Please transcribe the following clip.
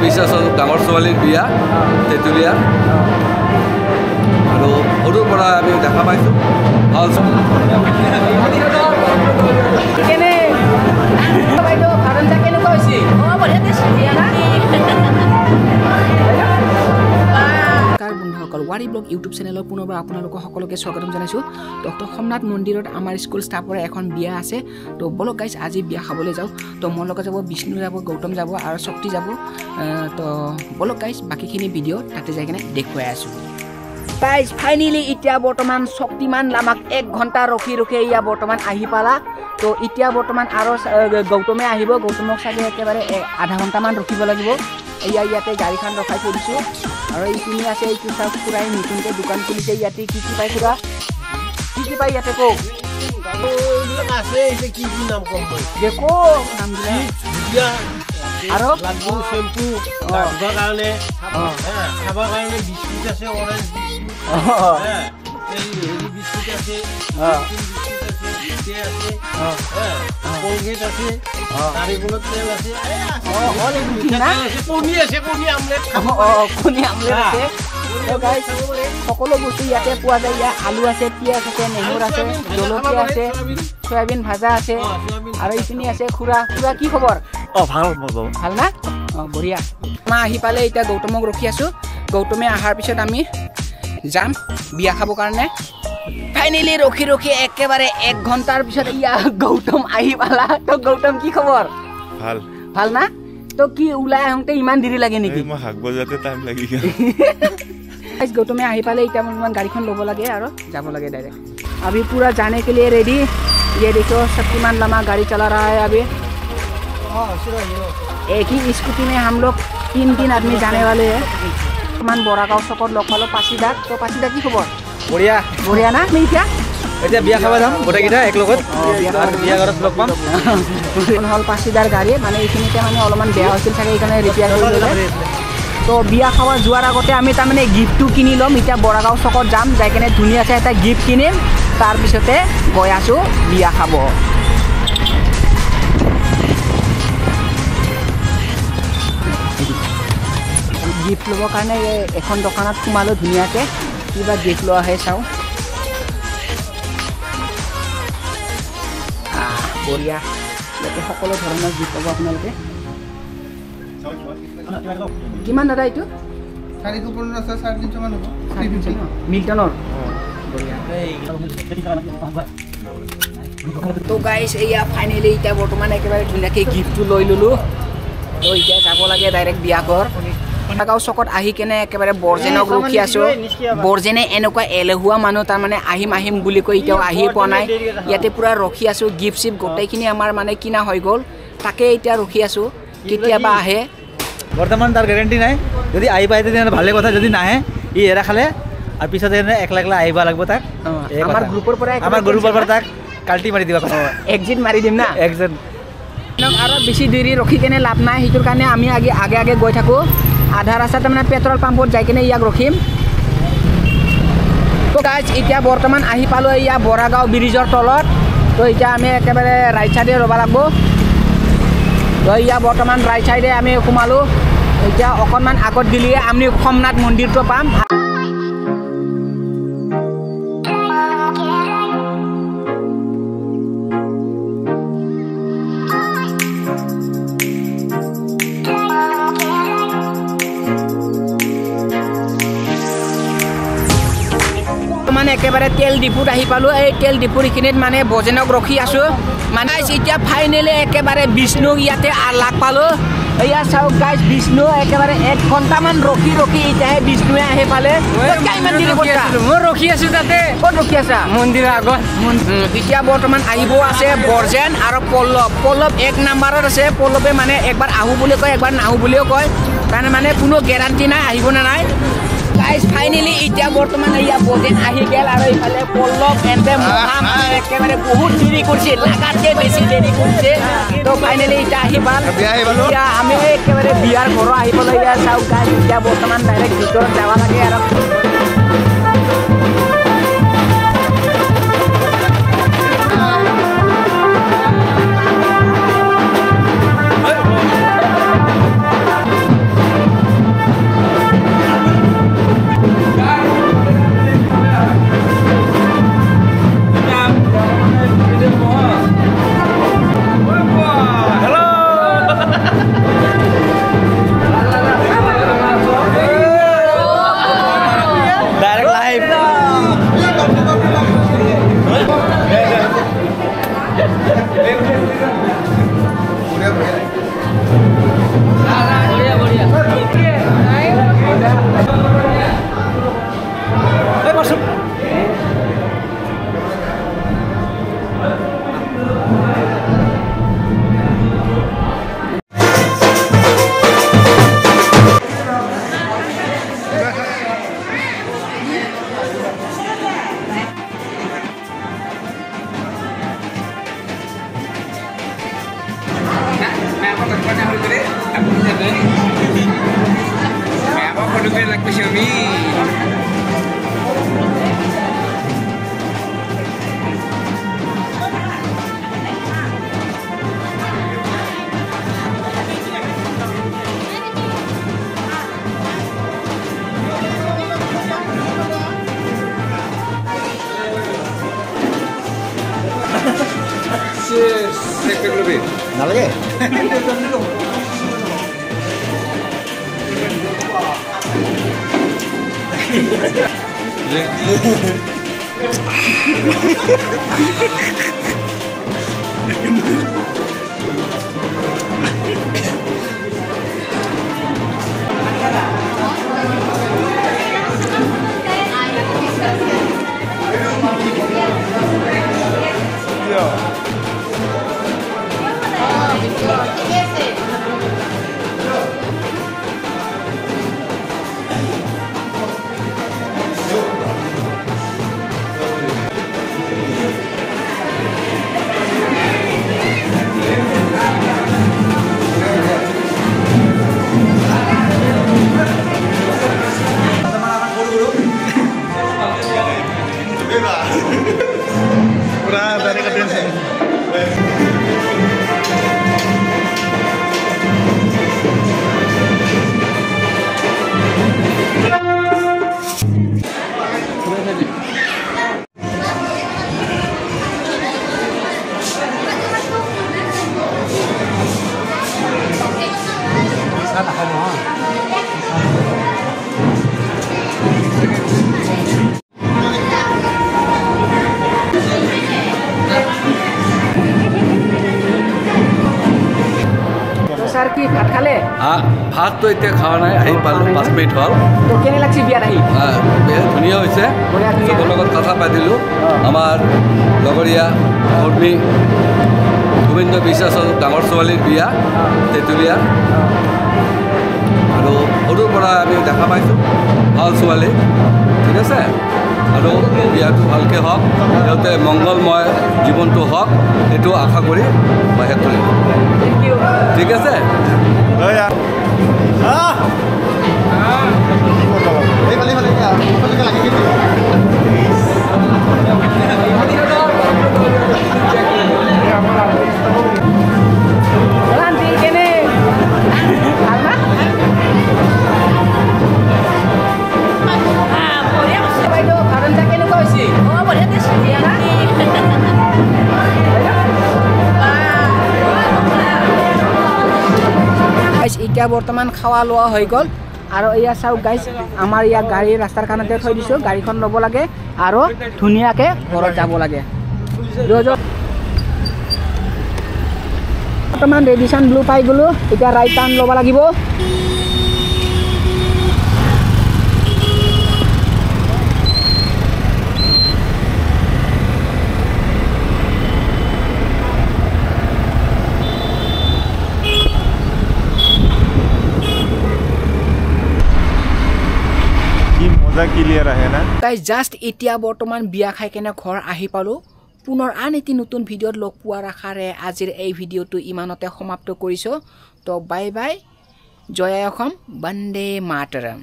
বিশ্বাস ডাঙৰ ছোৱালীৰ বিয়া তেঁতুলীয়া আৰু সৰুৰ পৰা আমি দেখা পাইছোঁ ভাল বন্ধুসকল ৱাৰী ব্লগ ইউটিউব চেনেলৰ পুনৰবাৰ আপোনালোকক সকলোকে স্বাগতম জনাইছোঁ। ডক্টৰ সোমনাথ মন্দিৰত আমাৰ স্কুল ষ্টাফৰ এখন বিয়া আছে। তো বলক গাইজ আজি বিয়া খাবলৈ যাওঁ। তো মোৰ লগত যাব বিষ্ণু যাব, গৌতম যাব আৰু শক্তি যাব। তো বলক গাইজ বাকীখিনি ভিডিঅ' তাতে যাই কিনে দেখুৱাই আছোঁ। গাইজ ফাইনেলি এতিয়া বৰ্তমান শক্তিমান লামাক 1 ঘণ্টা ৰখি ইয়া বৰ্তমান আহি পালা। তো এতিয়া বৰ্তমান আৰু গৌতমে আহিব। গৌতমক চাগে একেবাৰে আধা ঘণ্টামান ৰখিব লাগিব। ইয়াতে গাড়ীখন ৰখাই থৈ দিছোঁ আৰু এইখিনি আছে। এইটো চাওক পুৰাই নতুনকৈ দোকান খুলিছে। ইয়াতে কি পায় খুৰা? কি পায় ইয়াতে কওক আৰু চেম্পু কাৰণে খাবৰ কাৰণে বিস্কুট আছে, অৰেঞ্জ বিস্কুট আছে, কলগেট আছে, নাৰিকলৰ তেল আছে, কণী আমলেট আছে। সকলো বস্তু ইয়াতে পোৱা যায়। ইয়াত আলু আছে, পিঁয়াজ আছে, নেহৰু আছে, জলকীয়া আছে, চয়াবিন ভাজা আছে আৰু এইখিনি আছে। খুৰা কি খবৰ? ভাল না? বঢ়িয়া। মা আহি পালে। এতিয়া গৌতমক ৰখি আছোঁ। গৌতমে অহাৰ পিছত আমি যাম বিয়া খাবৰ কাৰণে। ফাইনেলি ৰখি একেবাৰে 1 ঘণ্টাৰ পিছত গৌতম আহি পালা। তো গৌতম কি খবৰ? ভাল না? তো কি ওলাই আহোঁতে ইমান দেৰি লাগে নেকি? গৌতমে আহি পালে। এতিয়া মই গাড়ীখন ল'ব লাগে আৰু যাব লাগে डायरेक्ट। अभी पूरा जाने के लिए रेडी। ये देखो शक्तिमान लम्हा गाड़ी चला रहा है। अभी एक ही स्कूटी में हम लोग 3 आदमी जाने वाले हैं। मान बरागाँव चकत लग पालो पासीदाक। तो पासीदाक की खबर? बढ़िया ना? मैं এতিয়া বিয়া খাব যাম গোটেইকেইটা একলগত। বিয়া ঘৰত লগ পাম। হল পাছিদাৰ গাড়ী মানে এইখিনিতে মানে অলপমান বেয়া হৈছিল চাগে, এইকাৰণে ৰিপেয়াৰ কৰি দিলে। তো বিয়া খাব যোৱাৰ আগতে আমি তাৰমানে গিফ্টটো কিনি ল'ম। এতিয়া বৰাগাঁও চকত যাম, যাই কিনে ধুনীয়াকৈ এটা গিফ্ট কিনিম। তাৰপিছতে গৈ আছোঁ বিয়া খাব। গিফ্ট ল'বৰ কাৰণে এখন দোকানত সোমালোঁ ধুনীয়াকৈ। কিবা গিফ্ট লোৱা আহে চাওঁ। বঢ়িয়া। ইয়াতে সকলো ধৰণৰ গিফ্ট পাব আপোনালোকে। কিমান দাদা এইটো? 415 মিল্টনৰ। তো গাইজ এয়া ফাইনেলি এতিয়া বৰ্তমান একেবাৰে ধুনীয়াকৈ গিফ্টটো লৈ ল'লোঁ। তো এতিয়া যাব লাগে ডাইৰেক্ট বিয়া ঘৰ। বৰাগাঁও চকত আহি কেনে একেবাৰে বৰজেনক ৰখি আছোঁ। বৰজেনে এনেকুৱা এলেহুৱা মানুহ, তাৰমানে আহিম বুলি কৈ এতিয়াও আহি পোৱা নাই। ইয়াতে পূৰা ৰখি আছোঁ। গিফ্ট চিফ্ট গোটেইখিনি আমাৰ মানে কিনা হৈ গ'ল। তাকে এতিয়া ৰখি আছোঁ কেতিয়াবা আহে। বৰ্তমান তাৰ গেৰেণ্টি নাই। যদি আহি পায় তেতিয়াহ'লে ভালে কথা, যদি নাহে ই এৰা খালে আৰু পিছত একলা আহিব লাগিব। তাক আমাৰ গ্ৰুপৰ পৰা তাক কাল্টি মাৰি দিবা, এক্সিট মাৰি দিম না। এক্সিট আৰু বেছি দেৰি ৰখি কেনে লাভ নাই। সেইটোৰ কাৰণে আমি আগে গৈ থাকোঁ। আধা ৰাস্তাতে মানে পেট্ৰল পাম্পত যাই কিনে ইয়াক ৰখিম। তো গাইজ এতিয়া বৰ্তমান আহি পালোঁ বৰাগাঁও ব্ৰিজৰ তলত। তো এতিয়া আমি একেবাৰে ৰাইট চাইডে ৰ'ব লাগিব। তো বৰ্তমান ৰাইট চাইডে আমি সোমালোঁ। এতিয়া অকণমান আগত গেলিয়ে আমি সোমনাথ মন্দিৰটো পাম। মানে একেবাৰে তেল ডিপুত আহি পালোঁ। এই তেল ডিপুৰ এইখিনিত মানে বজেনক ৰখি আছোঁ। মানে এতিয়া ফাইনেলি একেবাৰে বিষ্ণুক ইয়াতে লাগ পালোঁ। এয়া চাওক গাইজ, বিষ্ণু একেবাৰে 1 ঘণ্টামান ৰখি এতিয়াহে বিষ্ণুৱে আহি পালে। মই ৰখি আছোঁ তাতে। ক'ত ৰখি আছা? মন্দিৰৰ আগত। এতিয়া বৰ্তমান আহিব আছে বৰজেন আৰু পল্লৱ 1 নাম্বাৰত আছে। পল্লৱে মানে একবাৰ আহোঁ বুলি কয়, একবাৰ নাহোঁ বুলিও কয়। তাৰমানে মানে কোনো গেৰাণ্টি নাই আহিব নে নাই। গাইজ ফাইনেলি এতিয়া বৰ্তমান বৰজেন আহি গ'ল আৰু এইফালে পল্লৱ এণ্ড মহা একেবাৰে বহুত দেৰি কৰিছে, লাগাতকৈ বেছি দেৰি কৰিছে। তো ফাইনেলি এতিয়া আহি পাল। এতিয়া আমি একেবাৰে বিয়াৰ ঘৰৰ আহি পালোঁ। চাওক গাইজ এতিয়া বৰ্তমান ডাইৰেক্ট ভিতৰত যাব লাগে আৰু Ver la cuestión a mí. নালাগে सर की भात खाले ভাত তো এতিয়া খাওয়া নাই আহি পালো 5 মিনিট হল তো কেনে লাগছে বিয়াত আহি ধুনীয়া হৈছে চবৰ লগত কথা পাতিলোঁ আমাৰ লগৰীয়া কৰ্মী গোবিন্দ বিশ্বাসৰ ডাঙৰ ছোৱালীৰ বিয়া তেঁতুলীয়া আৰু সৰুৰ পৰা আমি দেখা পাইছোঁ ভাল ছোৱালী ঠিক আছে আৰু বিয়াটো ভালকৈ হওক সিহঁতে মংগলময় জীৱনটো হওক সেইটো আশা কৰি মই শেষ কৰিম ঠিক আছে এতিয়া বৰ্তমান খাওয়া লোৱা হৈ গ'ল আৰু এয়া চাওক গাইজ আমাৰ ইয়া গাড়ী ৰাস্তাৰ কাণতে থৈ দিছোঁ গাড়ীখন ল'ব লাগে আৰু ধুনীয়াকৈ ঘৰত যাব লাগে বৰ্তমান ৰেডিশ্যন ব্লু পাই গ'লোঁ এতিয়া ৰাইট টাৰ্ণ ল'ব লাগিব ক্লিয়াৰ আহে না গাইজ জাষ্ট এতিয়া বৰ্তমান বিয়া খাই কেনে ঘৰ আহি পালোঁ পুনৰ আন এটি নতুন ভিডিঅ'ত লগ পোৱাৰ আশাৰে আজিৰ এই ভিডিঅ'টো ইমানতে সমাপ্ত কৰিছোঁ তো বাই বাই জয় অসম বন্দে মাতৰম